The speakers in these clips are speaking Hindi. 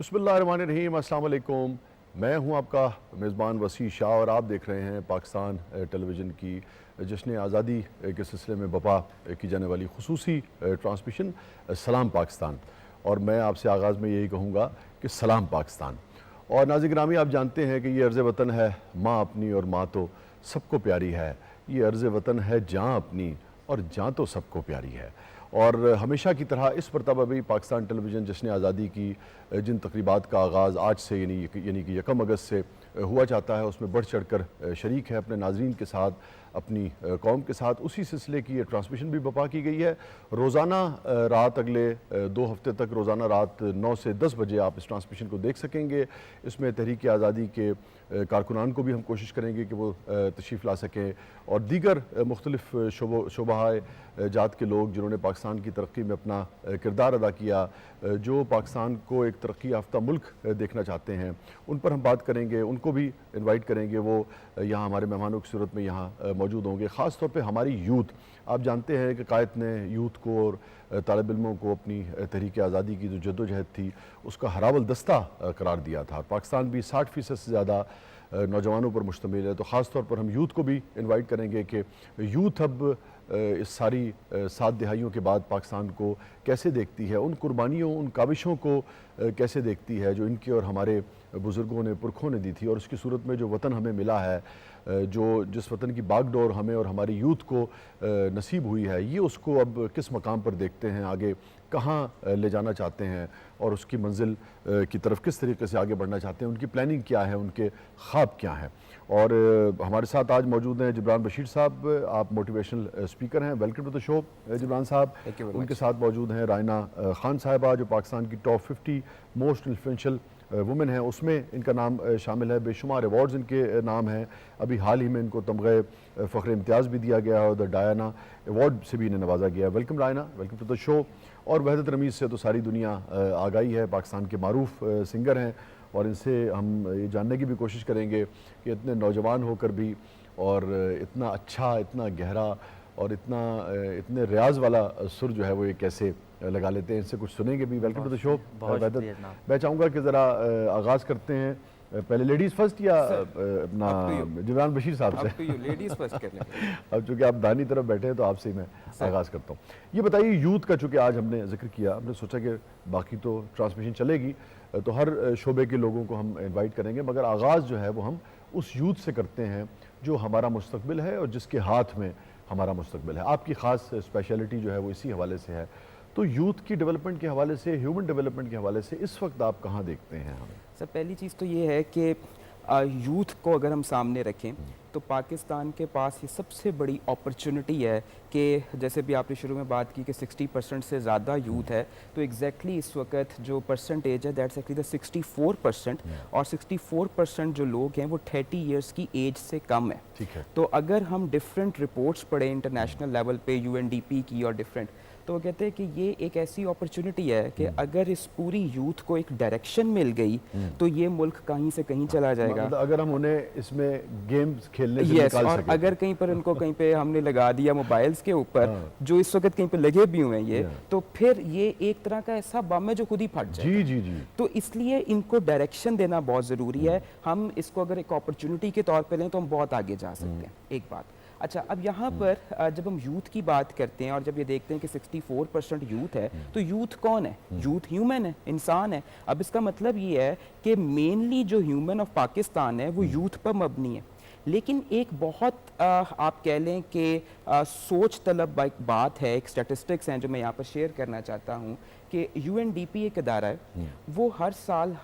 बिस्मिल्लाहिर्रहमानिर्रहीम, अस्सलाम वालेकुम। मैं हूं आपका मेज़बान वसी शाह और आप देख रहे हैं पाकिस्तान टेलीविज़न की जश्न आज़ादी के सिलसिले में बपा की जाने वाली खुसूसी ट्रांसमिशन सलाम पाकिस्तान। और मैं आपसे आगाज़ में यही कहूँगा कि सलाम पाकिस्तान। और नाज़रीन गिरामी, आप जानते हैं कि ये अर्ज़ वतन है माँ अपनी और माँ तो सबको प्यारी है। ये अर्ज़ वतन है जाँ अपनी और जाँ तो सबको प्यारी है। और हमेशा की तरह इस मरतबा भी पाकिस्तान टेलीविज़न जश्न आज़ादी की जिन तकरीबात का आगाज़ आज से यानी कि 1 अगस्त से हुआ चाहता है, उसमें बढ़ चढ़ कर शरीक है अपने नाज़रीन के साथ, अपनी कौम के साथ। उसी सिलसिले की ये ट्रांसमिशन भी बपा की गई है। रोज़ाना रात अगले 2 हफ्ते तक रोज़ाना रात 9 से 10 बजे आप इस ट्रांसमिशन को देख सकेंगे। इसमें तहरीक आज़ादी के कारकुनान को भी हम कोशिश करेंगे कि वो तशरीफ़ ला सकें और दीगर मुख्तलिफ़ शोबाए जात के लोग जिन्होंने पाकिस्तान की तरक्की में अपना किरदार अदा किया, जो पाकिस्तान को एक तरक्की याफ्ता मुल्क देखना चाहते हैं, उन पर हम बात करेंगे। उनको भी इनवाइट करेंगे, वो यहाँ हमारे मेहमानों की सूरत में यहाँ मौजूद होंगे। ख़ास तौर पे हमारी यूथ, आप जानते हैं कि कायद ने यूथ को और तालिब इल्मों को अपनी तहरीक आज़ादी की जो जद्दोजहद थी उसका हरावल दस्ता करार दिया था। पाकिस्तान भी 60% से ज़्यादा नौजवानों पर मुश्तमिल है, तो ख़ास तौर पर हम यूथ को भी इनवाइट करेंगे कि यूथ अब इस सारी 7 दिहाइयों के बाद पाकिस्तान को कैसे देखती है, उन कुर्बानियों, उन काविशों को कैसे देखती है जो इनकी और हमारे बुज़ुर्गों ने, पुरखों ने दी थी। और उसकी सूरत में जो वतन हमें मिला है, जो जिस वतन की बागडोर हमें और हमारी यूथ को नसीब हुई है, ये उसको अब किस मकाम पर देखते हैं, आगे कहाँ ले जाना चाहते हैं और उसकी मंजिल की तरफ किस तरीके से आगे बढ़ना चाहते हैं, उनकी प्लानिंग क्या है, उनके ख्वाब क्या हैं। और हमारे साथ आज मौजूद हैं जिब्रान बशीर साहब, आप मोटिवेशनल स्पीकर हैं। Welcome to the show Jibran sahab. उनके साथ मौजूद हैं रायना खान साहिबा, जो पाकिस्तान की टॉप 50 मोस्ट इन्फ्लुएंशियल वुमेन है, उसमें इनका नाम शामिल है। बेशुमार अवार्ड्स इनके नाम हैं। अभी हाल ही में इनको तमग़े फ़ख्र इम्तियाज़ भी दिया गया है और द डायना अवार्ड से भी इन्हें नवाजा गया है। Welcome Raina, welcome to the show. और वहदत रमीज़ से तो सारी दुनिया आगाही है, पाकिस्तान के मारूफ सिंगर हैं और इनसे हम ये जानने की भी कोशिश करेंगे कि इतने नौजवान होकर भी और इतना अच्छा, इतना गहरा और इतने रियाज वाला सुर जो है वो ये कैसे लगा लेते हैं, इनसे कुछ सुनेंगे भी। Welcome to the show Wahdat. मैं चाहूँगा कि ज़रा आगाज़ करते हैं, पहले लेडीज़ फर्स्ट या अपना जिब्रान बशीर साहब से? लेडीज़ फर्स्ट कर लेंगे। अब चूँकि आप दानी तरफ बैठे हैं तो आपसे ही मैं आगाज़ करता हूँ। ये बताइए, यूथ का चूँकि आज हमने जिक्र किया, हमने सोचा कि बाकी तो ट्रांसमिशन चलेगी तो हर शोबे के लोगों को हम इनवाइट करेंगे, मगर आगाज़ जो है वो हम उस यूथ से करते हैं जो हमारा मुस्तकबिल है और जिसके हाथ में हमारा मुस्तकबिल है। आपकी ख़ास स्पेशलिटी जो है वो इसी हवाले से है। तो यूथ की डेवलपमेंट के हवाले से, ह्यूमन डेवलपमेंट के हवाले से इस वक्त आप कहाँ देखते हैं हमें? सर, पहली चीज़ तो ये है कि यूथ को अगर हम सामने रखें तो पाकिस्तान के पास ये सबसे बड़ी अपॉर्चुनिटी है कि जैसे भी आपने शुरू में बात की कि 60% से ज़्यादा यूथ है, तो एग्जैक्टली इस वक्त जो परसेंटेज है दैट्स एक्चुअली द 64%। और 64% जो लोग हैं वो 30 इयर्स की एज से कम है। ठीक है। तो अगर हम डिफरेंट रिपोर्ट्स पढ़ें इंटरनेशनल लेवल पे, UNDP की और डिफरेंट, तो वो कहते हैं कि ये एक ऐसी अपॉर्चुनिटी है कि अगर इस पूरी यूथ को एक डायरेक्शन मिल गई तो ये मुल्क कहीं से कहीं चला जाएगा। मतलब अगर हम उन्हें इसमें गेम्स खेलने से यस, निकाल और सकें। अगर कहीं पर उनको कहीं पे हमने लगा दिया मोबाइल्स के ऊपर, जो इस वक्त कहीं पे लगे भी हुए हैं ये, तो फिर ये एक तरह का ऐसा बम है जो खुद ही फट जाएगा। जी जी जी। तो इसलिए इनको डायरेक्शन देना बहुत ज़रूरी है। हम इसको अगर एक अपॉर्चुनिटी के तौर पे लें तो हम बहुत आगे जा सकते हैं। एक बात। अच्छा, अब यहाँ पर जब हम यूथ की बात करते हैं और जब ये देखते हैं कि 64% यूथ है, तो यूथ कौन है? यूथ ह्यूमन है, इंसान है। अब इसका मतलब ये है कि मेनली जो ह्यूमन ऑफ पाकिस्तान है वो यूथ पर मबनी है। लेकिन एक बहुत आप कह लें कि सोच तलब एक बात है, एक स्टैटिस्टिक्स हैं जो मैं यहाँ पर शेयर करना चाहता हूँ कि UNDP एक इदारा है, वो हर साल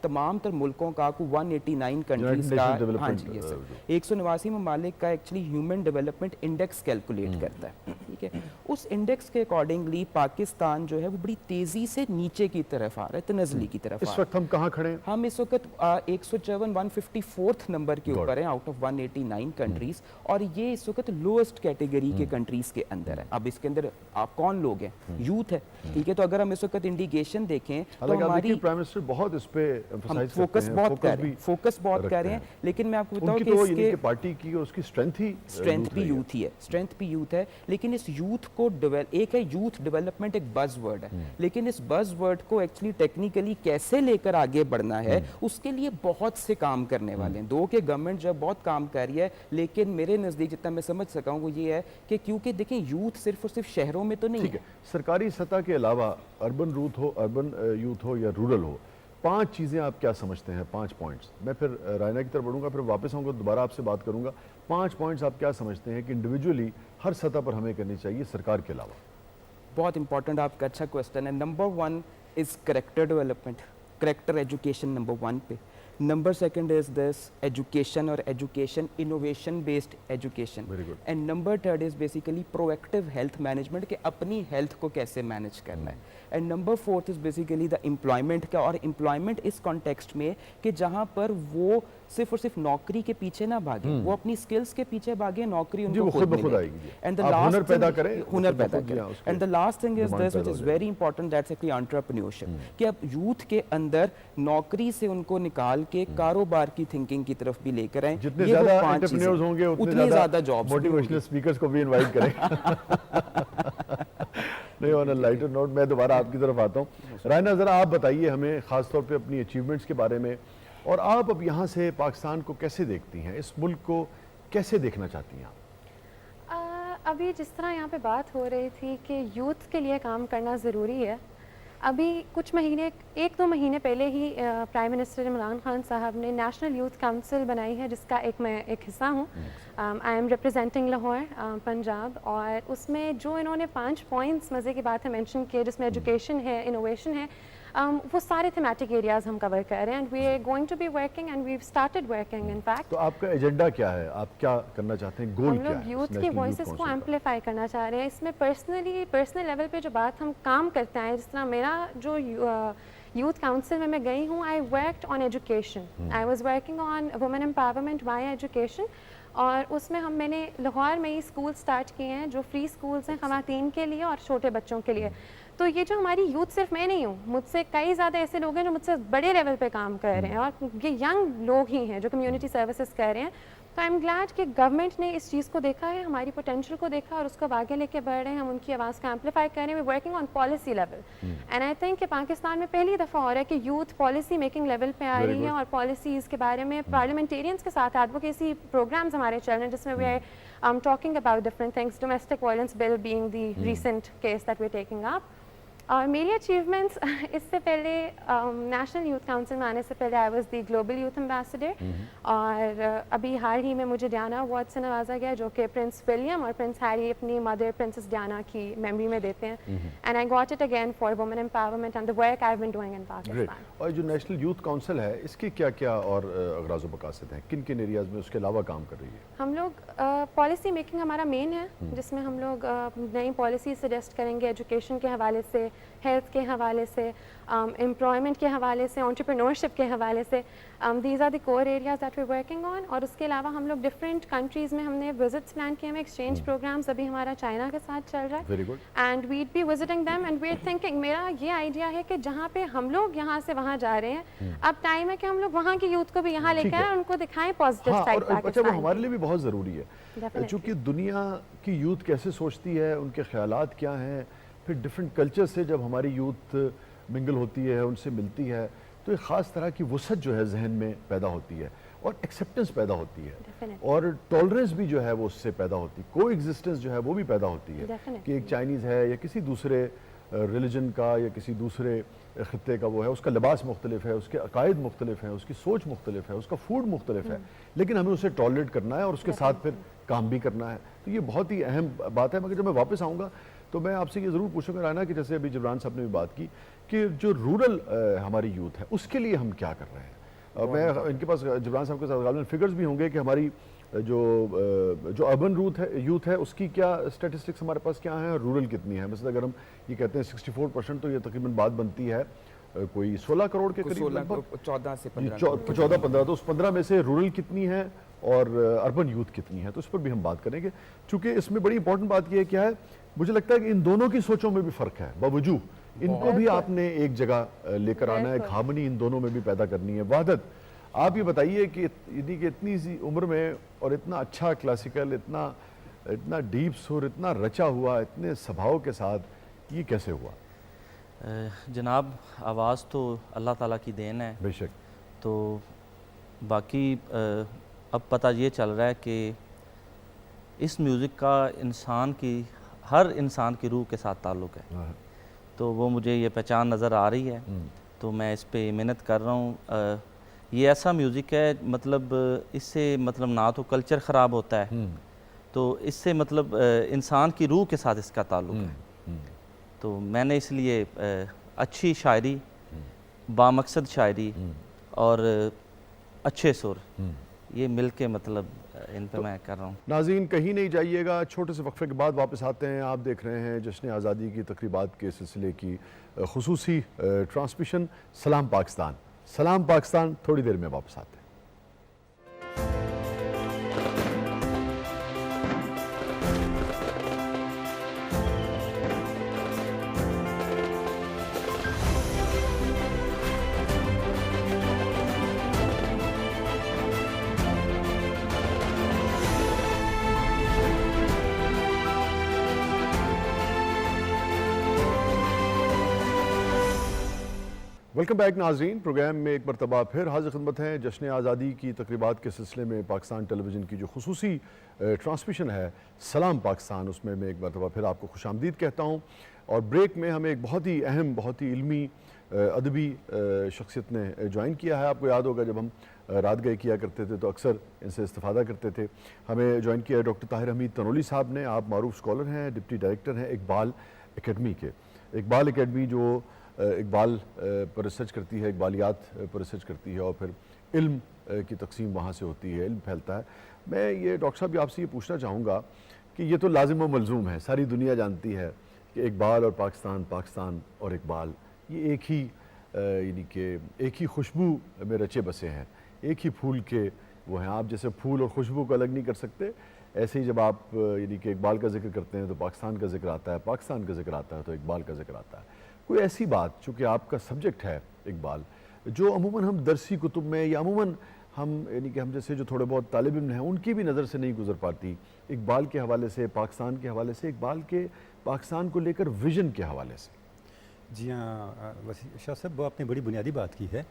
तमाम तर मुल्कों का 189 कंट्रीज का, हाँ जी, ये सर, 189 ममालिक का actually human development index calculate करता है। ठीक है, उस इंडेक्स के अकॉर्डिंगली पाकिस्तान जो है वो बड़ी तेजी से नीचे की तरफ आ रहा है, तनज़ली की तरफ। इस वक्त हम कहाँ खड़े हैं? हम इस वक्त 154 नंबर के ऊपर है आउट ऑफ 189 कंट्रीज, और ये इस वक्त लोएस्ट कैटेगरी के कंट्रीज के अंदर है। अब इसके अंदर आप कौन लोग हैं? यूथ है। ठीक है, तो अगर अगर हम इस वक्त इंडिकेशन देखें तो हालांकि आप हमारी देखिए प्राइम मिनिस्टर बहुत इस पे हम emphasize करते फोकस हैं, बहुत कर रहे भी हैं, फोकस बहुत रखते कर रहे हैं, हैं। लेकिन मैं आपको बताऊं उनकी कि तो यानी इसके कि पार्टी की उसकी स्ट्रेंथ ही स्ट्रेंथ youth भी रही है। यूथ ही है, स्ट्रेंथ भी यूथ है, लेकिन इस यूथ को एक है यूथ डेवलपमेंट, एक बज वर्ड है, लेकिन इस बज वर्ड को एक्चुअली टेक्निकली कैसे लेकर आगे बढ़ना है उसके लिए बहुत से काम करने वाले हैं। दो के गवर्नमेंट जब बहुत काम कर रही है, लेकिन मेरे नज़दीक जितना मैं समझ सका हूँ वो ये है कि क्योंकि देखें यूथ सिर्फ और सिर्फ शहरों में तो नहीं ठीक है, है, सरकारी सतह के अलावा अर्बन यूथ हो या रूरल हो, 5 चीज़ें आप क्या समझते हैं, 5 पॉइंट्स। मैं फिर रायना की तरफ बढ़ूंगा, फिर वापस आऊंगा, दोबारा आपसे बात करूंगा। 5 पॉइंट्स आप क्या समझते हैं कि इंडिविजुअली हर सतह पर हमें करनी चाहिए सरकार के अलावा? बहुत इंपॉर्टेंट आपका अच्छा क्वेश्चन है। Number 1 is character development, character education number 1 पे। नंबर 2 इज दिस एजुकेशन और education innovation based education, Very good. And number 3 is basically proactive health management के अपनी हेल्थ को कैसे मैनेज करना है, and number 4 is basically the employment का, और एम्प्लॉयमेंट इस कॉन्टेक्स्ट में कि जहां पर वो सिर्फ और सिर्फ नौकरी के पीछे ना भागे, वो अपनी स्किल्स के पीछे भागे, नौकरी जी, उनको वो खुद ब खुद मिले। आएगी जी। एंड द आप लास्ट हुनर पैदा करें, हुनर खुद ब पैदा खुद यहाँ करें, उसके and the last thing is demand this पैदा व्हिच हो इज जाएगी। Very important, that's actually entrepreneurship, कि अब यूथ के अंदर नौकरी से उनको निकाल के कारोबार की थिंकिंग की तरफ भी लेकर आए। जितने ये वो ज्यादा 5 एंटरप्रेन्योर्स चीजें, होंगे उतने ज्यादा जॉब्स मोटिवेशनल स्पीकर्स को भी इनवाइट करें। नहीं, ऑन अ लाइटर नोट मैं दोबारा आपकी तरफ आता हूँ। रायना, जरा आप बताइए हमें खासतौर पे अपनी अचीवमेंट्स के बारे में, और आप अब यहाँ से पाकिस्तान को कैसे देखती हैं, इस मुल्क को कैसे देखना चाहती हैं आप? अभी जिस तरह यहाँ पे बात हो रही थी कि यूथ के लिए काम करना ज़रूरी है, अभी कुछ महीने 1-2 महीने पहले ही प्राइम मिनिस्टर इमरान खान साहब ने नेशनल यूथ काउंसिल बनाई है, जिसका मैं एक हिस्सा हूँ। I am representing Lahore, Punjab, और उसमें जो इन्होंने 5 पॉइंट्स मज़े की बात है मेंशन किए, जिसमें एजुकेशन है, इनोवेशन है, वो सारे थीमेटिक एरियाज हम कवर कर रहे हैं, and we are going to be working and we have started working in fact. तो आपका एजेंडा क्या है, आप क्या करना चाहते हैं, गोल हम क्या लोग है यूथ इस की नेशनल वॉइसेस यूथ को काउंसिल का? एम्पलीफाई करना चाह रहे हैं। इसमें पर्सनल लेवल पे जो बात हम काम करते हैं, जिस तरह मेरा जो यूथ काउंसिल में मैं गई हूँ, I worked on education, I was working on women empowerment via education, और उसमें मैंने लाहौर में ही स्कूल स्टार्ट किए हैं जो फ्री स्कूल्स हैं ख़वातीन के लिए और छोटे बच्चों के लिए। तो ये जो हमारी यूथ, सिर्फ मैं नहीं हूँ, मुझसे कई ज़्यादा ऐसे लोग हैं जो मुझसे बड़े लेवल पे काम कर रहे हैं, और ये यंग लोग ही हैं जो कम्युनिटी सर्विसेज कर रहे हैं। तो आई एम ग्लैड कि गवर्नमेंट ने इस चीज़ को देखा है, हमारी पोटेंशियल को देखा, और उसको आगे लेके बढ़ रहे हैं, हम उनकी आवाज़ को एम्पलीफाई कर रहे हैं, working on policy level. And I think कि पाकिस्तान में पहली दफ़ा हो रहा है कि यूथ पॉलिसी मेकिंग लेवल पे आ रही है, और पॉलिसीज़ के बारे में पार्लियामेंटेरियंस के साथ एडवोकेसी प्रोग्राम्स हमारे चल रहे हैं, जिसमें we are talking about different things, domestic violence bill being the recent case that we are taking up. और मेरी अचीवमेंट्स, इससे पहले नेशनल यूथ काउंसिल में आने से पहले I was the global youth ambassador, और अभी हाल ही में मुझे डियाना अवार्ड से नवाजा गया, जो कि प्रिंस विलियम और प्रिंस हैरी अपनी मदर प्रिंसेस डियाना की मेमोरी में देते हैं, and I got it again for women empowerment and the work I have been doing in great. Pakistan. और जो नेशनल यूथ काउंसिल है, इसके क्या क्या और अगराज़ व मकासद हैं, किन किन एरियाज़ में उसके अलावा काम कर रही है? हम लोग पॉलिसी मेकिंग हमारा मेन है, जिसमें हम लोग नई पॉलिसी सजेस्ट करेंगे, एजुकेशन के हवाले से, हेल्थ के हवाले से, एम्प्लॉयमेंट के हवाले से, एंटरप्रेन्योरशिप के हवाले से। These are the core areas that we working on. और उसके अलावा हम लोग डिफरेंट कंट्रीज़ में हमने विजिट्स प्लान किए हैं, एक्सचेंज प्रोग्राम्स अभी हमारा चाइना के साथ चल रहा है, very good. And we'd be visiting them, and we are thinking, मेरा ये आइडिया है कि जहाँ पे हम लोग यहाँ से वहाँ जा रहे हैं, अब टाइम है कि हम लोग वहाँ के यूथ को भी यहाँ लेकर आए और उनको दिखाएं पॉजिटिव हाँ, साइड और अच्छा, वो पाकिस्तान हमारे की। लिए भी बहुत ज़रूरी है, Definitely. क्योंकि दुनिया की यूथ कैसे सोचती है, उनके ख्यालात क्या हैं, फिर डिफरेंट कल्चर से जब हमारी यूथ मिंगल होती है, उनसे मिलती है, तो एक ख़ास तरह की वसअत जो है जहन में पैदा होती है, और एक्सेप्टेंस पैदा होती है, Definitely. और टॉलरेंस भी जो है वो उससे पैदा होती है, को एग्जिस्टेंस जो है वो भी पैदा होती है, Definitely. कि एक चाइनीज़ है या किसी दूसरे रिलीजन का या किसी दूसरे ख़त्ते का वो है, उसका लिबास मुख्तलिफ है, उसके अकायद मुख्तलिफ हैं, उसकी सोच मुख्तलिफ है, उसका फूड मुख्तलिफ है, लेकिन हमें उसे टॉलरेट करना है और उसके साथ फिर काम भी करना है। तो ये बहुत ही अहम बात है। मगर जब मैं वापस आऊँगा तो मैं आपसे ये ज़रूर पूछूंगा राना, कि जैसे अभी जबरान साहब ने भी बात की कि जो रूरल हमारी यूथ है उसके लिए हम क्या कर रहे हैं। मैं इनके पास जबरान साहब के साथ गालिबन फिगर्स भी होंगे कि हमारी जो अर्बन यूथ है उसकी क्या स्टैटिस्टिक्स हमारे पास क्या है, और रूरल कितनी है। मतलब अगर हम ये कहते हैं 64%, तो ये तकरीबन बात बनती है कोई 16 करोड़ के करीब, 14 से 15 14-15, तो उस 15 में से रूरल कितनी है और अर्बन यूथ कितनी है, तो उस पर भी हम बात करेंगे। चूँकि इसमें बड़ी इंपॉर्टेंट बात यह है क्या है, मुझे लगता है कि इन दोनों की सोचों में भी फ़र्क है, बावजूद इनको भी आपने एक जगह लेकर आना है, एक बिल्कुल। हार्मनी इन दोनों में भी पैदा करनी है। वहादत, आप ये बताइए कि यानी कि इतनी सी उम्र में और इतना अच्छा क्लासिकल, इतना इतना डीप सुर, इतना रचा हुआ, इतने स्वभाव के साथ ये कैसे हुआ? जनाब, आवाज़ तो अल्लाह ताला की देन है। बेशक। तो बाकी अब पता ये चल रहा है कि इस म्यूज़िक का हर इंसान की रूह के साथ ताल्लुक़ है। हाँ। तो वो मुझे ये पहचान नज़र आ रही है, तो मैं इस पे मेहनत कर रहा हूँ। ये ऐसा म्यूज़िक है, मतलब इससे मतलब ना तो कल्चर ख़राब होता है, तो इससे मतलब इंसान की रूह के साथ इसका ताल्लुक़ है। तो मैंने इसलिए अच्छी शायरी, बामकसद शायरी और अच्छे सुर, ये मिल के मतलब इन पे मैं कर रहा हूँ। नाज़रीन, कहीं नहीं जाइएगा, छोटे से वक्फे के बाद वापस आते हैं। आप देख रहे हैं जश्न आज़ादी की तकरीबात के सिलसिले की खुसूसी ट्रांसमिशन सलाम पाकिस्तान। सलाम पाकिस्तान थोड़ी देर में वापस आते हैं। वेलकम बैक नाजरीन, प्रोग्राम में एक मरतबा फिर हाजिर खिदमत हैं। जश्न आज़ादी की तकरीबात के सिलसिले में पाकिस्तान टेलीविज़न की जो खुसूसी ट्रांसमिशन है सलाम पाकिस्तान, उसमें मैं एक मरतबा फिर आपको खुशामदीद कहता हूँ। और ब्रेक में हमें एक बहुत ही अहम, बहुत ही इल्मी, अदबी शख्सियत ने ज्वाइन किया है। आपको याद होगा जब हम रात गए किया करते थे तो अक्सर इनसे इस्तेफादा करते थे। हमें ज्वाइन किया है डॉक्टर ताहिर हमीद तनोली साहब ने। आप मारूफ स्कॉलर हैं, डिप्टी डायरेक्टर हैं इकबाल एकेडमी के। इकबाल एकेडमी जो इकबाल पर रिसर्च करती है, इकबालियात पर रिसर्च करती है और फिर इल्म की तकसीम वहाँ से होती है, इल्म फैलता है। मैं ये डॉक्टर साहब आपसे ये पूछना चाहूँगा कि ये तो लाजिम व मलजूम है, सारी दुनिया जानती है कि इकबाल और पाकिस्तान, पाकिस्तान और इकबाल ये एक ही यानी कि एक ही खुशबू में रचे बसे हैं, एक ही फूल के वो हैं। आप जैसे फूल और खुशबू को अलग नहीं कर सकते, ऐसे ही जब आप यानी कि इकबाल का जिक्र करते हैं तो पाकिस्तान का जिक्र आता है, पाकिस्तान का जिक्र आता है तो इकबाल का जिक्र आता है। कोई ऐसी बात, चूँकि आपका सब्जेक्ट है इकबाल, जो अमूमन हम दरसी कुतुब में या अमूमन हम यानी कि हम जैसे जो थोड़े बहुत तालिब इल्म हैं उनकी भी नज़र से नहीं गुजर पाती, इकबाल के हवाले से, पाकिस्तान के हवाले से, इकबाल के पाकिस्तान को लेकर विजन के हवाले से? जी हाँ वसी शाह साहब, वो आपने बड़ी बुनियादी बात की है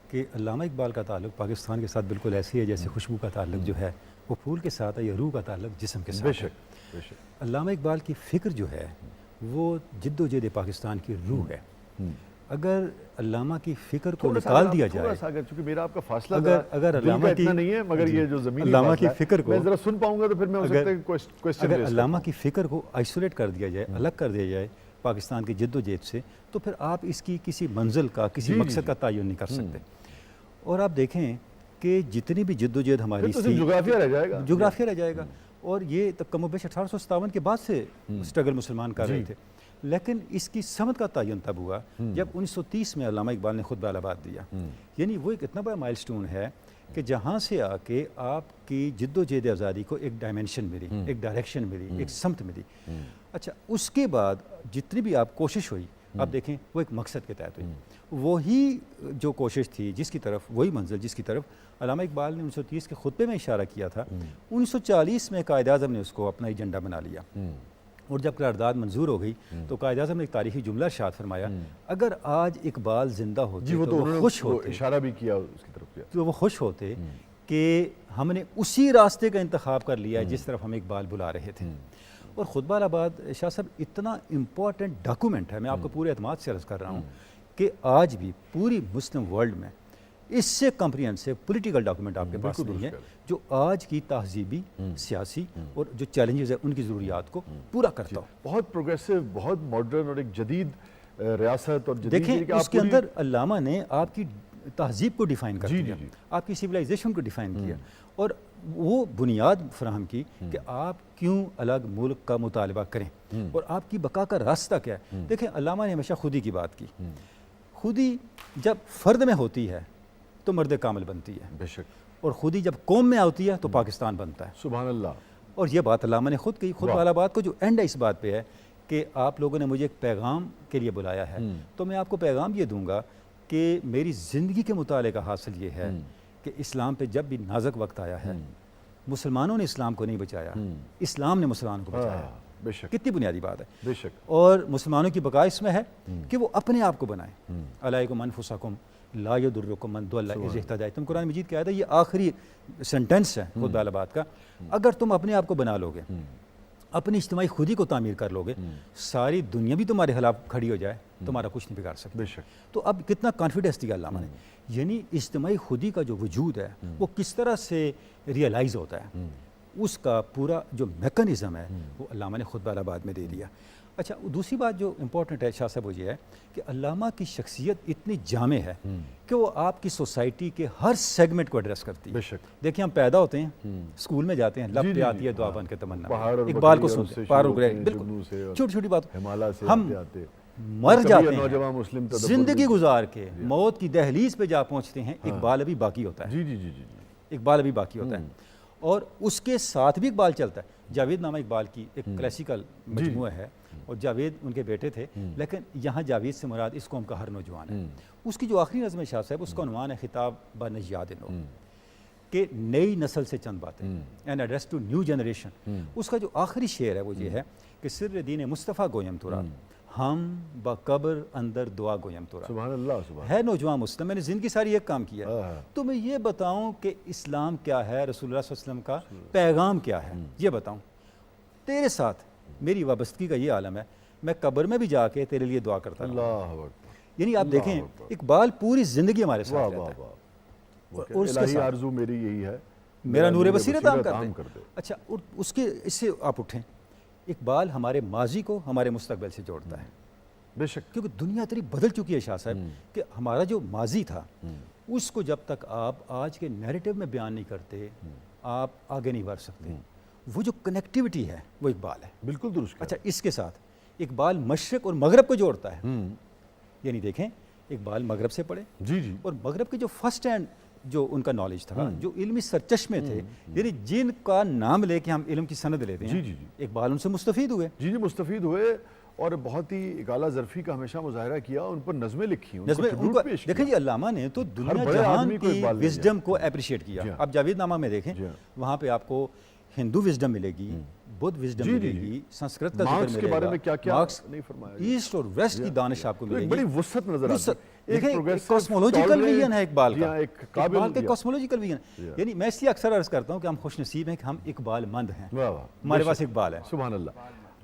कि अल्लामा इकबाल का ताल्लुक़ पाकिस्तान के साथ बिल्कुल ऐसी है जैसे खुशबू का ताल्लुक़ जो है वो फूल के साथ है या रूह का ताल्लुक़ जिस्म के साथ है। बेशक बेशक। अल्लामा इकबाल की फ़िक्र जो है वो जिद्दोजहद पाकिस्तान की रूह है। अगर अल्लामा की फ़िक्र को निकाल दिया जाए, क्योंकि मेरा आपका फासला अगर अल्लामा की नहीं है, मगर ये जो ज़मीनी अल्लामा की फासला है, फ़िक्र को मैं ज़रा सुन पाऊंगा तो फिर मैं हो सकता है क्वेश्चन अगर अल्लामा की फ़िक्र को आइसोलेट कर दिया जाए, अलग कर दिया जाए पाकिस्तान की जिद्दोजहद से, तो फिर आप इसकी किसी मंजिल का, किसी मकसद का तयन नहीं कर सकते। और आप देखें कि जितनी भी जिद्दोजहद हमारी तो जोग्राफिया रह जाएगा, जोग्राफिया रह जाएगा। और ये तब कमोबेश 1857 के बाद से स्ट्रगल मुसलमान कर रहे थे, लेकिन इसकी समत का तयन तब हुआ जब 1930 में अल्लामा इकबाल ने खुद बालाबाद दिया। यानी वो एक इतना बड़ा माइलस्टोन है कि जहाँ से आके आपकी जिद्दोजहद आज़ादी को एक डायमेंशन मिली, एक डायरेक्शन मिली, एक समत मिली। अच्छा, उसके बाद जितनी भी आप कोशिश हुई, आप देखें वो एक मकसद के तहत हुई। वही जो कोशिश थी जिसकी तरफ, वही मंजिल जिसकी तरफ अल्लामा इकबाल ने 1930 के खुतबे में इशारा किया था, 1940 में कायद आज़म ने उसको अपना एजेंडा बना लिया। और जब करारदाद मंजूर हो गई तो कायद आज़म ने एक तारीखी जुमला इरशाद फरमाया, अगर आज इकबाल जिंदा होते वो तो वो खुश होते, इशारा भी किया उसकी तरफ किया, तो वो खुश होते कि हमने उसी रास्ते का इंतखाब कर लिया जिस तरफ हम इकबाल बुला रहे थे। और खुतबालाबाद शाह साहब इतना इम्पॉर्टेंट डॉक्यूमेंट है, मैं आपको पूरे एतमाद से अर्ज़ कर रहा हूँ कि आज भी पूरी मुस्लिम वर्ल्ड में इससे कॉम्प्रिहेंसिव पॉलिटिकल डॉक्यूमेंट आपके पास नहीं है जो आज की तहजीबी, सियासी और जो चैलेंजेस है उनकी ज़रूरियात को पूरा करता हो। बहुत प्रोग्रेसिव, बहुत मॉडर्न और एक जदीद रियासत। और देखें उसके अंदर अल्लामा ने आपकी तहजीब को डिफ़ाइन कर दिया, आपकी सिविलाइजेशन को डिफ़ाइन किया और वो बुनियाद फराहम की कि आप क्यों अलग मुल्क का मुतालबा करें और आपकी बका का रास्ता क्या है। देखें अल्लामा ने हमेशा खुदी की बात की, खुदी जब फ़र्द में होती है तो मर्द कामिल बनती है, बेशक, और खुदी जब कौम में आती है तो पाकिस्तान बनता है। सुभान अल्लाह। और ये बात अल्लामा ने खुद कही। खुद वाला बात को जो एंड है इस बात पे है कि आप लोगों ने मुझे एक पैगाम के लिए बुलाया है, तो मैं आपको पैगाम ये दूंगा कि मेरी ज़िंदगी के मुताले का हासिल ये है कि इस्लाम पे जब भी नाजुक वक्त आया है, मुसलमानों ने इस्लाम को नहीं बचाया, इस्लाम ने मुसलमानों को बचाया। बेशक, कितनी बुनियादी बात है। बेशक। और मुसलमानों की बका इसमें है कि वो अपने आप को बनाएं। अलैकुम अनफुसकुम ला यदुर्रुकुम मन दल्ला इज़ इहतदा। तुम कुरान मजीद कहता है, ये आखिरी सेंटेंस है खुद बात का। अगर तुम अपने आप को बना लोगे, अपनी इज्तिमाई खुदी को तामीर कर लोगे, सारी दुनिया भी तुम्हारे खिलाफ खड़ी हो जाए, तुम्हारा कुछ नहीं बिगाड़ सकती। बेशक। तो अब कितना कॉन्फिडेंस दिया अल्लामा ने, यानी इज्तिमाई खुदी का जो वजूद है वो किस तरह से रियलाइज़ होता है, उसका पूरा जो मैकेनिज़्म है वो अल्लामा ने खुद बालाबाद में दे दिया। अच्छा, दूसरी बात जो इम्पोर्टेंट है शाह साहब वो ये है कि अल्लामा की शख्सियत इतनी जामे है कि वो आपकी सोसाइटी के हर सेगमेंट को एड्रेस करती है। बेशक। देखिए, हम पैदा होते हैं, स्कूल में जाते हैं, लब जी, पे जी, आती है जी, दुआ हाँ। बन के तमन्ना, पहाड़ और इकबाल को बकरी और सुनते उससे हैं, पहाड़ शुरू और होते हैं, बिल्कुल जुगनू से और छोटी छोटी बात, हिमालय से हम आते मर कभी जाते नौजवान हैं, मुस्लिम तदब्बुर जिंदगी में- गुजार के मौत की दहलीज पे जा पहुंचते हैं, इकबाल अभी बाकी होता है, जी जी जी जी जी। इकबाल अभी बाकी होता है। और उसके साथ भी इकबाल चलता है। जावेद नामा इकबाल की एक क्लासिकल मजमूआ है, और जावेद उनके बेटे थे, लेकिन यहाँ जावेद से मुराद इस कौम का हर नौजवान है। उसकी जो आखिरी नज़्म है शाह साहब, उसका उन्वान है खिताब ब नज़्याद नो, कि नई नस्ल से चंद बातें, and address to new generation. उसका जो आखिरी शेर है वो ये है कि सिर्र दीन मुस्तफ़ा गोयम तुरा, हम बकब्र अंदर दुआ गोयम तुरा। सुभान अल्लाह, सुभान। है नौजवान मुस्लिम, मैंने ज़िंदगी सारी एक काम किया, हाँ। तो मैं ये बताऊं कि इस्लाम क्या है, रसूलुल्लाह सल्लल्लाहु अलैहि वसल्लम का पैगाम क्या है, ये बताऊं। तेरे साथ मेरी वाबस्तगी का ये आलम है, मैं कब्र में भी जाके तेरे लिए दुआ करता रहूं। अल्लाह अकबर। यानी आप अल्लाह देखें, अकबर। इकबाल पूरी ज़िंदगी हमारे वाह साथ वाह रहता है। वाह। और उसके इलाही साथ आरज़ू मेरी यही है, मेरा नूर बसीरत आम कर आम दे। अच्छा, और उसके इससे आप उठें, इकबाल हमारे माजी को हमारे मुस्तकबिल से जोड़ता है। बेशक। क्योंकि दुनिया इतनी बदल चुकी है शाह साहब कि हमारा जो माजी था उसको जब तक आप आज के नैरेटिव में बयान नहीं करते, आप आगे नहीं बढ़ सकते। वो जो कनेक्टिविटी है वो इकबाल है। बिल्कुल दुरुस्त कहा। अच्छा, इसके साथ इकबाल मशरिक और मगरब को जोड़ता है। यानी देखें, इकबाल मगरब से पढ़े, जी जी। और मगरब के जो फर्स्ट हैंड जो उनका नॉलेज था, जो इल्मी सरचश्मे थे, यानी जिनका नाम लेके हम इल्म की सनद लेते हैं, जी, जी, जी। इकबाल उनसे मुस्तफ़ीद हुए। जी जी, मुस्तफ़ीद हुए, और बहुत ही एक आला ज़रफ़ी का हमेशा मुज़ाहरा किया, उन पर नज़में लिखी, उनको नज़्में ट्रिब्यूट उनको पेश किया। देखें जी, अल्लामा ने तो दुनिया बड़े जहान आदमी को की इकबाल ने विजडम दिया। को अप्रिशिएट किया। जी हाँ। आप जावेद नामा में देखें, जी हाँ। वहाँ पे आपको हिंदू विजडम मिलेगी, बुद्ध विजडम जी, जी, मिलेगी, संस्कृत का मार्क्स जिक्र के बारे मिलेगा, में क्या-क्या मार्क्स, नहीं फरमाया गया। ईस्ट और वेस्ट की दानिश आपको तो एक मिलेगी। बड़ी वुसअत नजर आती है। देखें, progressive, कॉस्मोलॉजिकल tolerant, विजन है इकबाल जी का। हाँ, एक काबिल इकबाल का दिया। कॉस्मोलॉजिकल विजन, जी हाँ। यानी मैं इसलिए अक्सर अर्ज करता हूँ कि हम खुशनसीब हैं कि हम इकबाल मंद हैं, वाह वाह, हमारे बेशक। पास इकबाल है। सुभान अल्लाह।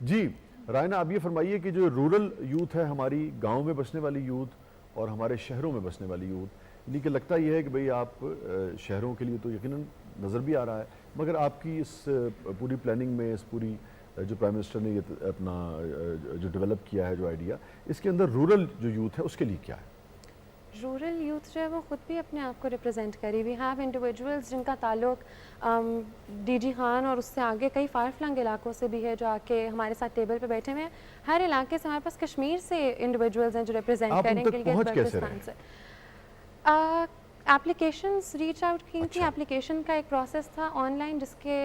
जी रायना, आप ये फरमाइए कि जो रूरल यूथ है, हमारी गांव में बसने वाली यूथ और हमारे शहरों में बसने वाली यूथ, यानी कि लगता ये है कि भाई आप शहरों के लिए तो यकीनन नज़र भी आ रहा है, मगर आपकी इस पूरी प्लानिंग में, इस पूरी जो प्राइम मिनिस्टर ने ये अपना जो डेवलप किया है जो आइडिया, इसके अंदर रूरल जो यूथ है उसके लिए क्या है? रूरल यूथ जो है वो ख़ुद भी अपने आप को रिप्रेजेंट करी। वी हैव इंडिविजुअल्स जिनका ताल्लुक डीजी खान और उससे आगे कई फार फ्लंग इलाकों से भी है, जो आके हमारे साथ टेबल पे बैठे हुए हैं। हर इलाके से, हमारे पास कश्मीर से इंडिविजुअल्स हैं जो रिप्रेजेंट आप उन करें तक गिलगित पहुंच कैसे बल्तिस्तान से। एप्लीकेशंस रीच आउट की थी, एप्लीकेशन का एक प्रोसेस था ऑनलाइन जिसके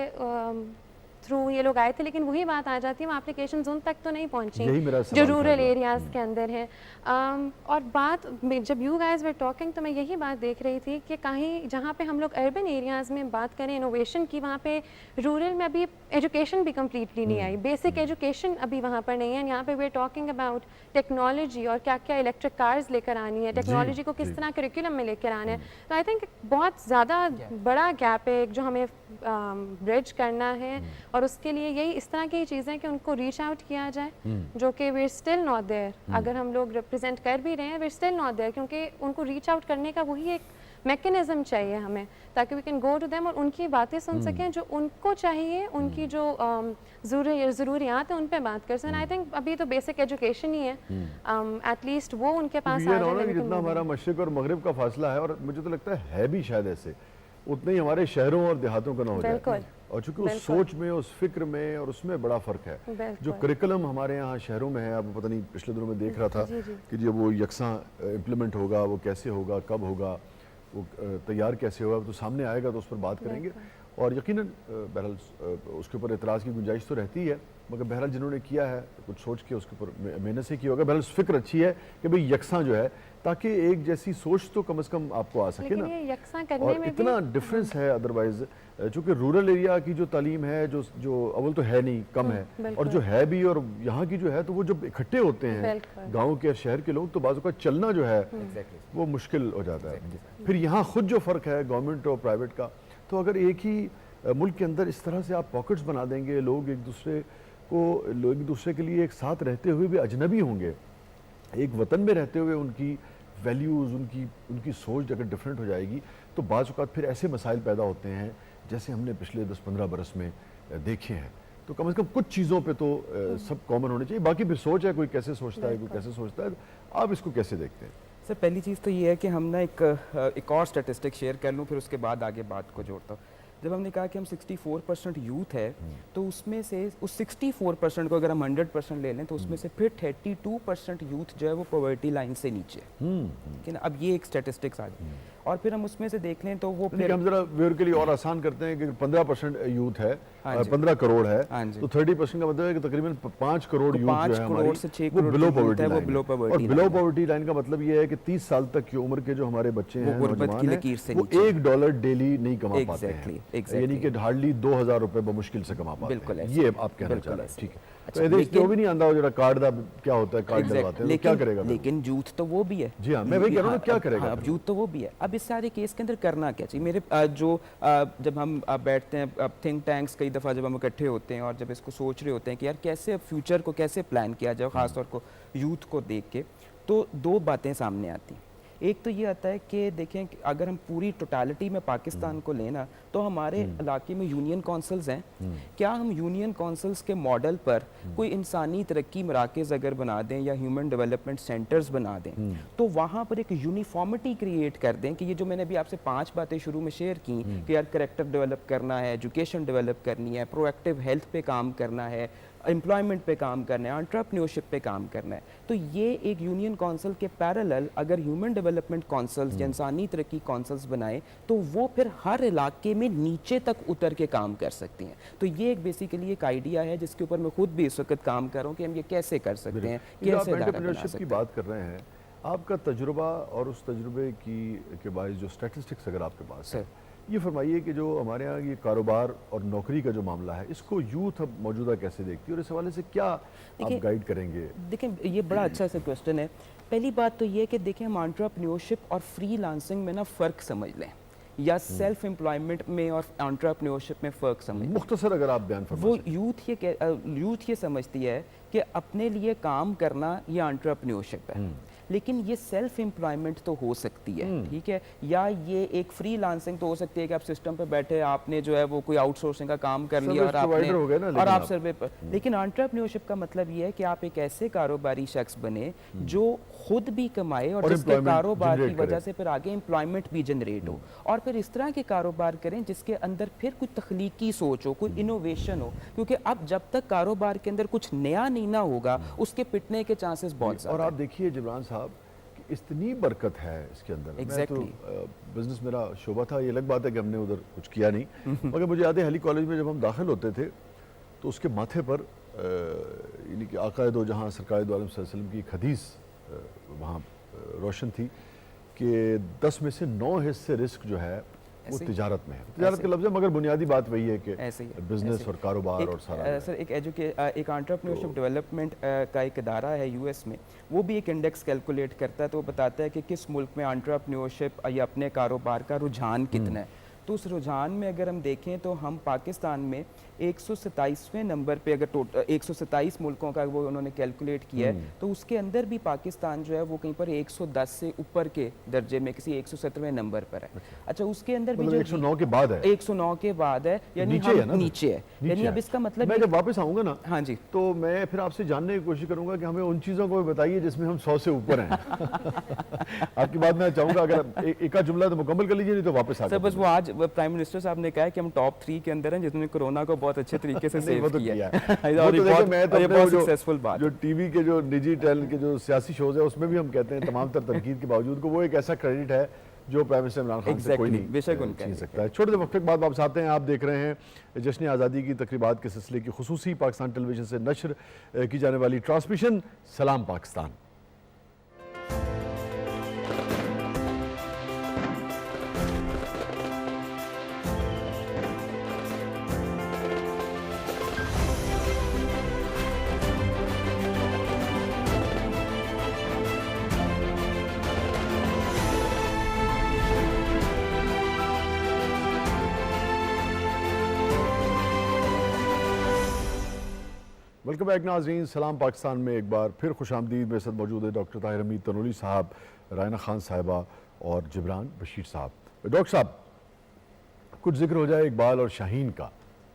थ्रू ये लोग आए थे, लेकिन वही बात आ जाती है, वो एप्लीकेशंस उन तक तो नहीं पहुंची यही मेरा जो सवाल था रूरल जो। एरियाज़ के अंदर है। और बात जब यू गाइज वर टॉकिंग, तो मैं यही बात देख रही थी कि कहीं जहाँ पे हम लोग अर्बन एरियाज़ में बात करें इनोवेशन की, वहाँ पे रूरल में अभी एजुकेशन भी कम्प्लीटली नहीं आई, बेसिक एजुकेशन अभी वहाँ पर नहीं है। यहाँ पे वे टॉकिंग अबाउट टेक्नोलॉजी और क्या क्या इलेक्ट्रिक कार्स लेकर आनी है, टेक्नोलॉजी को किस तरह करिकुलम में लेकर आना है। तो आई थिंक बहुत ज़्यादा बड़ा गैप है जो हमें ब्रिज करना है, और उसके लिए यही इस तरह की चीज़ें कि उनको रीच आउट किया जाए, जो कि वी स्टिल नॉट देयर। अगर हम लोग रिप्रेजेंट कर भी रहे हैं, वी स्टिल नॉट देयर, क्योंकि उनको रीच आउट करने का वही एक मैकेनिज्म चाहिए हमें, ताकि we can go to them और उनकी बातें सुन सकें जो उनको चाहिए, उनकी जो ज़रूरियात है उन पे बात कर सकें। आई थिंक अभी तो बेसिक एजुकेशन ही है, एटलीस्ट वो उनके पास ये आ रौनक जाए। जितना हमारा मशरिक और मगरिब का फासला है, और मुझे तो लगता है भी शायद ऐसे, उतना ही हमारे शहरों और देहातों का ना हो बिल्कुल, जाए। और चूंकि उस सोच में, उस फिक्र में और उसमें बड़ा फ़र्क है। बिल्कुल। जो करिकुलम हमारे यहाँ शहरों में है, अब पता नहीं पिछले दिनों में देख रहा था कि जब वो यकसां इम्प्लीमेंट होगा, वो कैसे होगा, कब होगा, वो तैयार कैसे होगा, तो सामने आएगा तो उस पर बात करेंगे। और यकीनन बहरहाल उसके ऊपर एतराज़ की गुंजाइश तो रहती है, मगर बहरहाल जिन्होंने किया है कुछ सोच के उसके ऊपर मेहनत से किया होगा। बहरहाल फ़िक्र अच्छी है कि भाई यकसा जो है, ताकि एक जैसी सोच तो कम से कम आपको आ सके लेकिन ना। ये यकसा करने और में इतना भी डिफरेंस है अदरवाइज, चूँकि रूरल एरिया की जो तालीम है जो अव्वल तो है नहीं, कम है, और बिल्कुल। जो है भी और यहाँ की जो है, तो वो जब इकट्ठे होते हैं बिल्कुल। गाँव के और शहर के लोग, तो बाज़ का चलना जो है वो मुश्किल हो जाता है। फिर यहाँ खुद जो फ़र्क है गवर्नमेंट और प्राइवेट का, तो अगर एक ही मुल्क के अंदर इस तरह से आप पॉकेट्स बना देंगे, लोग एक दूसरे के लिए एक साथ रहते हुए भी अजनबी होंगे, एक वतन में रहते हुए उनकी वैल्यूज़, उनकी सोच अगर डिफरेंट हो जाएगी, तो बाज़ औक़ात फिर ऐसे मसाइल पैदा होते हैं जैसे हमने पिछले 10-15 बरस में देखे हैं। तो कम से कम कुछ चीज़ों पे तो सब कॉमन होने चाहिए। बाकी फिर सोच है, कोई कैसे सोचता है, कोई कैसे सोचता है, आप इसको कैसे देखते हैं? सर पहली चीज़ तो ये है कि हम ना एक और स्टैटिस्टिक शेयर कर लूँ, फिर उसके बाद आगे बात को जोड़ता हूँ। जब हमने कहा कि हम 64% यूथ है, तो उसमें से उस 64% को अगर हम 100% ले लें, तो उसमें से फिर 32% यूथ जो है वो पॉवर्टी लाइन से नीचे है। ठीक है ना, अब ये एक स्टैटिस्टिक्स आ गई। और फिर हम उसमें से देख लें तो वो फिर हम जरा व्यूअर के लिए और आसान करते हैं कि 15% यूथ है, हाँ जी। 15 करोड़ है, हाँ जी। तो 30% का मतलब है कि तकरीबन 5 करोड़ यूथ जो 5 है करोड़ हमारी, से 6 वो करोड़ बिलो यूथ पॉवर्टी है, वो लाइन बिलो है। पॉवर्टी और लाइन बिलो है। पॉवर्टी लाइन का मतलब ये है कि 30 साल तक की उम्र के जो हमारे बच्चे हैं, गुर्बत की नौजवान लकीर से हैं, वो नीचे। $1 डेली नहीं कमा पाते Exactly, हैं, exactly। यानी कि हार्डली 2000 रुपए बमुश्किल से कमा पाते बिल्कुल हैं। ऐसे। ये आप कहना बिल्कुल चाह रहे हैं, ऐसे। ठीक है। अच्छा, तो ये लेकिन- वो भी नहीं आंदा हो जरा कार्ड दा क्या होता है, कार्ड डलवाते हैं, तो क्या करेगा फिर? लेकिन यूथ तो वो भी है। जी हाँ, मैं वही कह रहा हूँ ना, क्या करेगा हाँ, फिर? यूथ तो वो भी है। अब इस सारे केस के अंदर करना क्या चाहिए? मेरे जब हम बैठते हैं थिंक टैंक्स, कई दफ़ा जब हम इकट्ठे होते हैं और जब इसको सोच रहे होते हैं कि यार कैसे फ्यूचर को कैसे प्लान किया जाए, ख़ासतौर को यूथ को देख के, तो दो बातें सामने आती हैं। एक तो ये आता है कि देखें कि अगर हम पूरी टोटालिटी में पाकिस्तान को लेना, तो हमारे इलाके में यूनियन काउंसिल्स हैं। क्या हम यूनियन काउंसिल्स के मॉडल पर कोई इंसानी तरक्की मराकज़ अगर बना दें या ह्यूमन डेवलपमेंट सेंटर्स बना दें, तो वहाँ पर एक यूनिफॉर्मिटी क्रिएट कर दें कि ये जो मैंने अभी आपसे 5 बातें शुरू में शेयर की कि यार करेक्टर डेवलप करना है, एजुकेशन डेवलप करनी है, प्रोएक्टिव हेल्थ पे काम करना है, एम्प्लॉयमेंट पे काम करना है, एंटरप्रेन्योरशिप पे काम करना है, तो ये एक यूनियन काउंसिल के पैरेलल अगर ह्यूमन डेवलपमेंट काउंसिल्स या इंसानी तरक्की काउंसिल्स बनाए, तो वो फिर हर इलाके में नीचे तक उतर के काम कर सकती हैं। तो ये एक बेसिकली एक आइडिया है जिसके ऊपर मैं खुद भी इस वक्त काम कर रहा हूँ कि हम ये कैसे कर सकते हैं, ये आप कैसे दायरा बना एंटरप्रेन्योरशिप की सकते हैं। बात कर रहे हैं, आपका तजुर्बा और उस तजुर्बे के बायस जो स्टैटिस्टिक्स अगर आपके पास है, ये फरमाइए कि जो हमारे यहाँ ये कारोबार और नौकरी का जो मामला है, इसको यूथ अब मौजूदा कैसे देखती है और इस हवाले से क्या आप गाइड करेंगे? देखें, ये बड़ा अच्छा सा क्वेश्चन है। पहली बात तो ये कि देखें, हम एंटरप्रेन्योरशिप और फ्रीलांसिंग में ना फ़र्क समझ लें, या सेल्फ एम्प्लॉयमेंट में और एंटरप्रेन्योरशिप में फ़र्क समझ लें। मुख्तसर अगर आप बयान फरमा वो सकें। यूथ ये समझती है कि अपने लिए काम करना ये एंटरप्रेन्योरशिप है, लेकिन ये सेल्फ एम्प्लॉयमेंट तो हो सकती है, ठीक है, या ये एक फ्रीलांसिंग तो हो सकती है कि आप सिस्टम पे बैठे, आपने जो है वो कोई आउटसोर्सिंग का काम कर लिया और Service provider हो गए ना, और लेकिन आप आप। सर्वे पर। लेकिन एंटरप्रेन्योरशिप का मतलब ये है कि आप एक ऐसे कारोबारी शख्स बने जो खुद भी कमाए और और जिसके employment कारोबार की generate वजह करे। से फिर आगे एम्प्लॉयमेंट भी जनरेट हो, और फिर इस तरह के कारोबार करें जिसके अंदर फिर कोई तख्लीकी सोच हो, कोई इनोवेशन हो, क्योंकि अब जब तक कारोबार के अंदर कुछ नया नहीं ना होगा, उसके पिटने के चांसेस बहुत और ज़्यादा आप देखिए जिब्रान साहब कि इतनी बरकत है इसके अंदर। Exactly। मैं तो बिजनेस मेरा शोबा था, ये अलग बात है कि हमने उधर कुछ किया नहीं, मगर मुझे याद है हली कॉलेज में जब हम दाखिल होते थे तो उसके माथे पर यानी कि आक़ाए दो जहाँ सरकार दो आलम सल्लल्लाहु अलैहि वसल्लम की एक हदीस वहाँ रोशन थी कि 10 में से 9 हिस्से रिस्क जो है वो ऐसे ही? तिजारत में है। तिजारत का लफ्ज़ है, मगर बुनियादी बात वही है कि ऐसे ही है, बिजनेस ऐसे ही। और कारोबार और सारा सर एक एक एंटरप्रेन्योरशिप डेवलपमेंट का एक इदारा है यूएस में, वो भी एक इंडेक्स कैलकुलेट करता है, तो वो बताता है कि किस मुल्क में एंटरप्रेन्योरशिप या अपने कारोबार का रुझान कितना है। तो उस रुझान में अगर हम देखें तो हम पाकिस्तान में 127वें नंबर पे, अगर 127 मुल्कों का वो उन्होंने कैलकुलेट किया है, तो उसके अंदर भी पाकिस्तान जो है वो कहीं पर 110 से ऊपर के दर्जे में किसी 117वें नंबर पर है। अच्छा, उसके अंदर भी मतलब जो 109 के बाद है, 109 के बाद है, यानी नीचे है हम ना? नीचे है, नीचे यानी अब है। इसका मतलब मैं ये- जब वापस आऊँगा ना, हाँ जी, तो मैं फिर आपसे जानने की कोशिश करूंगा कि हमें उन चीज़ों को भी बताइए जिसमें हम 100 से ऊपर हैं। आपकी बात मैं चाहूंगा, अगर एक आध जुमला तो मुकम्मल कर लीजिए, नहीं तो वापस आ सर बस वो आज प्राइम मिनिस्टर साहब ने कहा है कि हम टॉप 3 के अंदर हैं जिन्होंने कोरोना को बहुत अच्छे तरीके से नहीं, वो सेव तो किया किया है। है। और वो तो ये देखिए, मैं तो ये अपने बहुत वो सक्सेसफुल बात जो टीवी के जो निजी चैनल के जो सियासी शोज है उसमें भी हम कहते हैं तमाम तर तनकीद के बावजूद को वो एक ऐसा क्रेडिट है जो प्राइम मिनिस्टर इमरान खान से कोई Exactly, नहीं बेशक उनका छीन है। सकता है। छोटे से वक्त के बाद वापस आते हैं। आप देख रहे हैं जश्न आज़ादी की तकरीबात के सिलसिले की खुसूसी पाकिस्तान टेलीविजन से नशर की जाने वाली ट्रांसमिशन सलाम पाकिस्तान। वेलकम बैक नाज़रीन, सलाम पाकिस्तान में एक बार फिर खुशामदीद। मेरे साथ मौजूद है डॉक्टर ताहिर हमीद तनोली साहब, रायना खान साहिबा और जिब्रान बशीर साहब। डॉक्टर साहब, कुछ जिक्र हो जाए इकबाल और शाहीन का,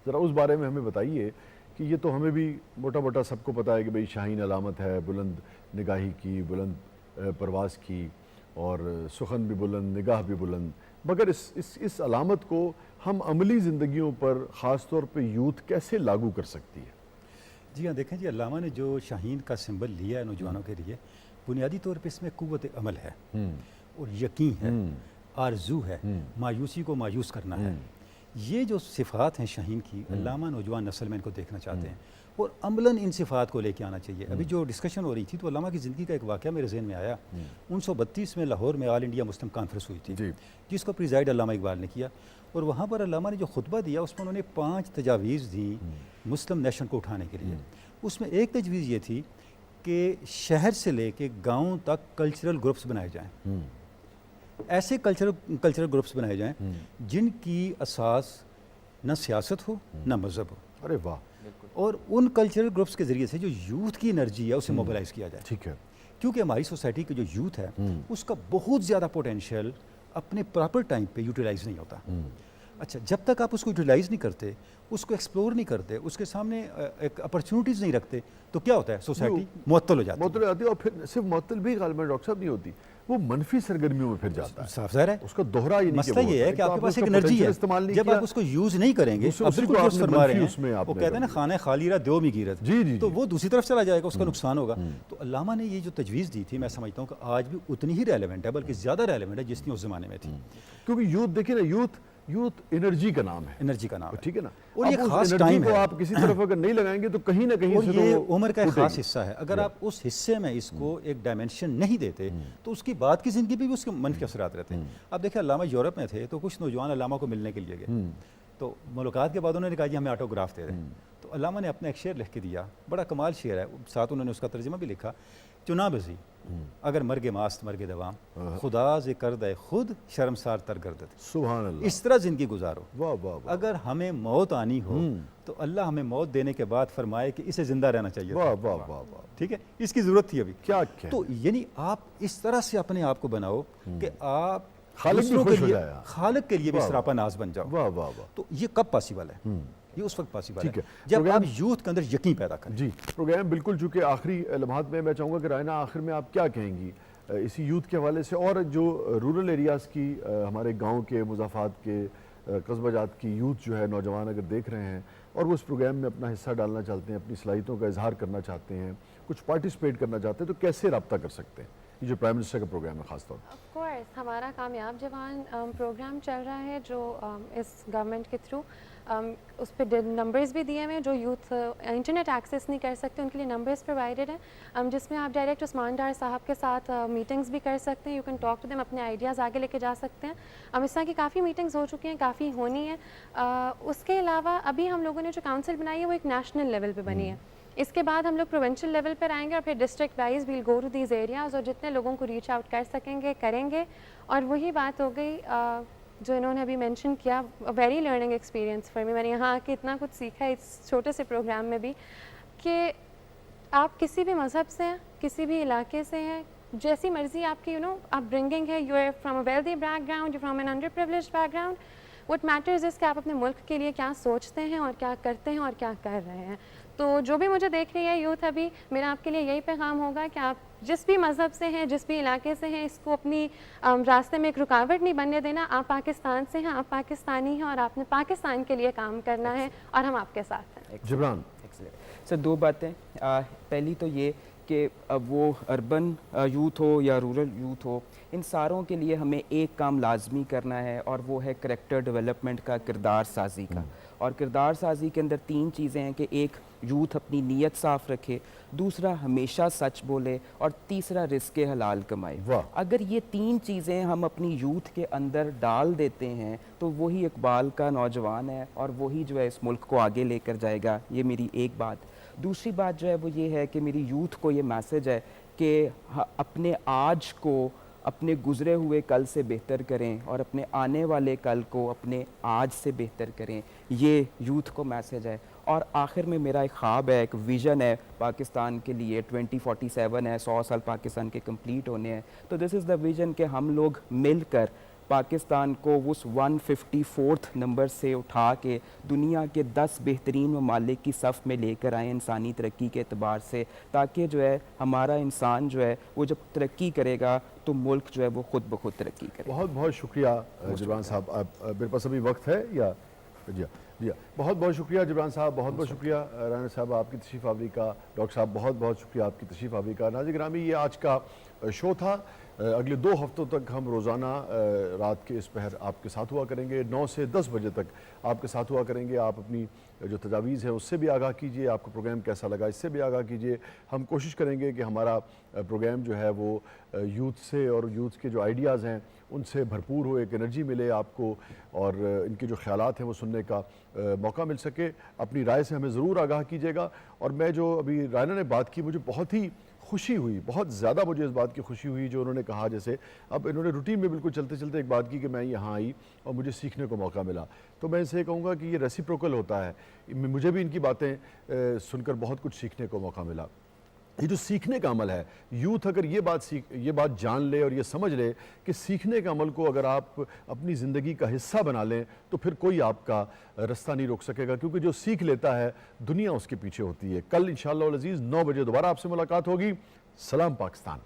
ज़रा उस बारे में हमें बताइए कि ये तो हमें भी मोटा मोटा सबको पता है कि भाई शाहीन अलामत है बुलंद निगाही की, बुलंद परवाज़ की, और सुखन भी बुलंद, निगाह भी बुलंद, मगर इस अलामत को हम अमली ज़िंदगियों पर ख़ास तौर पर यूथ कैसे लागू कर सकती है? जी हाँ, देखें जी, अल्लामा ने जो शाहीन का सिंबल लिया है नौजवानों के लिए, बुनियादी तौर पे इसमें कुव्वत अमल है और यकीन है, आरजू है, मायूसी को मायूस करना है। ये जो सिफ़ात हैं शाहीन की, अल्लामा नौजवान नस्ल में इनको देखना चाहते हैं और अमलन इन सिफ़ात को लेके आना चाहिए। अभी जो डिस्कशन हो रही थी तो अल्लामा की ज़िंदगी का एक वाक़या मेरे ज़हन में आया। 1932 में लाहौर में ऑल इंडिया मुस्लिम कॉन्फ्रेंस हुई थी, जिसको प्रिजाइड अल्लामा इकबाल ने किया, और वहाँ पर अल्लामा ने जो खुतबा दिया उसमें उन्होंने 5 तजावीज़ दी मुस्लिम नेशन को उठाने के लिए। उसमें एक तजवीज़ ये थी कि शहर से लेके गाँव तक कल्चरल ग्रुप्स बनाए जाएँ, ऐसे कल्चरल ग्रुप्स बनाए जाएँ जिनकी असास न सियासत हो न मज़हब हो। अरे वाह! और उन कल्चरल ग्रुप्स के ज़रिए से जो यूथ की एनर्जी है उसे मोबिलाइज़ किया जाए। ठीक है, क्योंकि हमारी सोसाइटी की जो यूथ है उसका बहुत ज़्यादा पोटेंशियल अपने प्रॉपर टाइम पे यूटिलाइज़ नहीं होता। अच्छा, जब तक आप उसको यूटिलाइज़ नहीं करते, उसको एक्सप्लोर नहीं करते, उसके सामने एक अपॉर्चुनिटीज़ नहीं रखते, तो क्या होता है, सोसाइटी मुअत्तल हो जाती है। मुअत्तल हो जाती है, और फिर सिर्फ मुअत्तल भी गालिबन डॉक्टर साहब नहीं होती, वो मनफी सरगर्मियों में फिर जाता है। साफ ज़ाहिर है, उसका दोहरा ये नहीं मसला कि वो ये है होता कि आपके पास उसका एक एनर्जी potential है, इस्तेमाल नहीं जब किया, आप उसको यूज़ नहीं करेंगे, दूसरे अब उसी बिल्कुल को दुरुस्त आपने फरमा रहे मनफी हैं, उसमें वो आपने कहते हैं ना, कर खाने खाली रहा दो में गिरत, जी, तो वो दूसरी तरफ चला जाएगा, उसका नुकसान होगा। तो अल्लामा ने ये जो तजवीज़ दी थी, मैं समझता हूँ कि आज भी उतनी ही रेलेवेंट है, बल्कि ज़्यादा रेलेवेंट है जितनी उस ज़माने में थी। क्योंकि यूथ देखिए ना, यूथ एनर्जी का नाम है, एनर्जी का नाम है, ठीक है ना, और ये अब उस खास एनर्जी टाइम को है, आप किसी तरफ अगर नहीं लगाएंगे तो कहीं ना कहीं और से ये तो उम्र का एक टूटेगी। खास हिस्सा है। अगर आप उस हिस्से में इसको एक डायमेंशन नहीं देते तो उसकी बाद की ज़िंदगी भी उसके मनफी असरात रहते हैं। अब देखिए, अल्लामा यूरोप में थे तो कुछ नौजवान अल्लामा को मिलने के लिए गए, तो मुलाकात के बाद उन्होंने कहा जी हमें ऑटोग्राफ दे दें। तो अल्लामा ने अपना एक शेर लिख के दिया, बड़ा कमाल शेर है, साथ उन्होंने उसका तर्जुमा भी लिखा, चुना बजी अगर मरगे मास्त मरगे दवाम, खुदा से कर दे खुद शर्मसार तर गर्दत। सुभान अल्लाह, इस तरह ज़िंदगी गुजारो। वाह वाह वाह, अगर हमें मौत आनी हो तो अल्लाह हमें मौत देने के बाद फरमाए कि इसे जिंदा रहना चाहिए। वाह वाह वाह वाह, ठीक है, इसकी ज़रूरत थी अभी। क्या क्या तो यानी आप इस तरह से अपने आप को बनाओ कि आप खालिक भी दूसरों खुश के हो लिए, जाए। खालिक के लिए भी वाह, सरापा नाज बन जाओ। वाह वाह वाह। तो ये कब पॉसिबल है? ये उस वक्त पॉसिबल ठीक है है। जब प्रोग्राम- आप यूथ के अंदर यकीन पैदा करें। जी, प्रोग्राम बिल्कुल चूँकि आखिरी लम्हात में, मैं चाहूँगा कि रायना आखिर में आप क्या कहेंगी इसी यूथ के हवाले से, और जो रूरल एरियाज़ की हमारे गांव के मुज़ाफ़ात के कस्बा जात की यूथ जो है, नौजवान अगर देख रहे हैं और वो इस प्रोग्राम में अपना हिस्सा डालना चाहते हैं, अपनी सलाहियतों का इजहार करना चाहते हैं, कुछ पार्टिसिपेट करना चाहते हैं, तो कैसे रब्ता कर सकते हैं? ये जो प्राइम मिनिस्टर का प्रोग्राम है ख़ास तौर पर। ऑफ कोर्स हमारा कामयाब जवान प्रोग्राम चल रहा है जो इस गवर्नमेंट के थ्रू उस पर नंबर्स भी दिए हुए हैं, जो यूथ इंटरनेट एक्सेस नहीं कर सकते उनके लिए नंबर्स प्रोवाइडेड हैं, जिसमें आप डायरेक्ट उस्मान डार साहब के साथ मीटिंग्स भी कर सकते हैं। You can talk to them, अपने आइडियाज़ आगे लेके जा सकते हैं। इस तरह की काफ़ी मीटिंग्स हो चुकी हैं, काफ़ी होनी है। उसके अलावा अभी हम लोगों ने जो काउंसिल बनाई है वो एक नेशनल लेवल पर बनी है। इसके बाद हम लोग प्रोविंशियल लेवल पर आएंगे और फिर district wise we'll go to these areas, और जितने लोगों को रीच आउट कर सकेंगे करेंगे। और वही बात हो गई जो इन्होंने अभी मेंशन किया, very learning experience for me. मैंने यहाँ आके इतना कुछ सीखा इस छोटे से प्रोग्राम में भी, कि आप किसी भी मज़हब से हैं, किसी भी इलाके से हैं, जैसी मर्ज़ी आपकी आप ब्रिंगिंग है, you are from a wealthy background, you from an underprivileged background, what matters is कि आप अपने मुल्क के लिए क्या सोचते हैं और क्या करते हैं और क्या कर रहे हैं। तो जो भी मुझे देख रही है यूथ अभी, मेरा आपके लिए यही पैगाम होगा कि आप जिस भी मज़हब से हैं, जिस भी इलाके से हैं, इसको अपनी रास्ते में एक रुकावट नहीं बनने देना। आप पाकिस्तान से हैं, आप पाकिस्तानी हैं और आपने पाकिस्तान के लिए काम करना है और हम आपके साथ हैं। जिब्रान, सर, दो बातें। पहली तो ये कि अब वो अर्बन यूथ हो या रूरल यूथ हो, इन सारों के लिए हमें एक काम लाजमी करना है और वो है करैक्टर डेवलपमेंट का, किरदार साजी का। और किरदार साजी के अंदर 3 चीज़ें हैं कि एक, यूथ अपनी नीयत साफ़ रखे, दूसरा हमेशा सच बोले, और तीसरा रिस्क हलाल कमाए। वाह। अगर ये 3 चीज़ें हम अपनी यूथ के अंदर डाल देते हैं तो वही इकबाल का नौजवान है और वही जो है इस मुल्क को आगे लेकर जाएगा। ये मेरी एक बात। दूसरी बात जो है वो ये है कि मेरी यूथ को ये मैसेज है कि अपने आज को अपने गुज़रे हुए कल से बेहतर करें और अपने आने वाले कल को अपने आज से बेहतर करें। ये यूथ को मैसेज है। और आखिर में मेरा एक ख्वाब है, एक विज़न है पाकिस्तान के लिए। 2047 है, 100 साल पाकिस्तान के कंप्लीट होने हैं। तो दिस इज़ द विज़न कि हम लोग मिलकर पाकिस्तान को उस 154th नंबर से उठा के दुनिया के 10 बेहतरीन ममालिक की सफ़ में लेकर आए इंसानी तरक्की के एतबार से, ताकि जो है हमारा इंसान जो है वो जब तरक्की करेगा तो मुल्क जो है वो खुद ब खुद तरक्की करेगा। बहुत बहुत शुक्रिया जिब्रान साहब। आप मेरे पास अभी वक्त है या जी हाँ, जी हाँ, बहुत बहुत शुक्रिया जिब्रान साहब, बहुत बहुत शुक्रिया राना साहब आपकी तशरीफ़ आवरी का। डॉक्टर साहब बहुत बहुत शुक्रिया आपकी तशरीफ़ आवरी का। नाज़रीन गिरामी, ये आज का शो था। अगले 2 हफ्तों तक हम रोज़ाना रात के इस पहर आपके साथ हुआ करेंगे। 9 से 10 बजे तक आपके साथ हुआ करेंगे। आप अपनी जो तजावीज़ है उससे भी आगाह कीजिए, आपको प्रोग्राम कैसा लगा इससे भी आगाह कीजिए। हम कोशिश करेंगे कि हमारा प्रोग्राम जो है वो यूथ से और यूथ के जो आइडियाज़ हैं उनसे भरपूर हो, एक एनर्जी मिले आपको और इनके जो ख्यालात हैं वो सुनने का मौका मिल सके। अपनी राय से हमें ज़रूर आगाह कीजिएगा। और मैं जो अभी रायना ने बात की, मुझे बहुत ही खुशी हुई, बहुत ज़्यादा मुझे इस बात की खुशी हुई जो उन्होंने कहा। जैसे अब इन्होंने रूटीन में बिल्कुल चलते चलते एक बात की कि मैं यहाँ आई और मुझे सीखने को मौका मिला। तो मैं इसे कहूँगा कि ये रेसिप्रोकल होता है। मुझे भी इनकी बातें सुनकर बहुत कुछ सीखने को मौका मिला। ये जो सीखने का अमल है, यूथ अगर ये बात जान ले और ये समझ ले कि सीखने के अमल को अगर आप अपनी ज़िंदगी का हिस्सा बना लें तो फिर कोई आपका रास्ता नहीं रोक सकेगा, क्योंकि जो सीख लेता है दुनिया उसके पीछे होती है। कल इंशाअल्लाह अज़ीज़ 9 बजे दोबारा आपसे मुलाकात होगी। सलाम पाकिस्तान।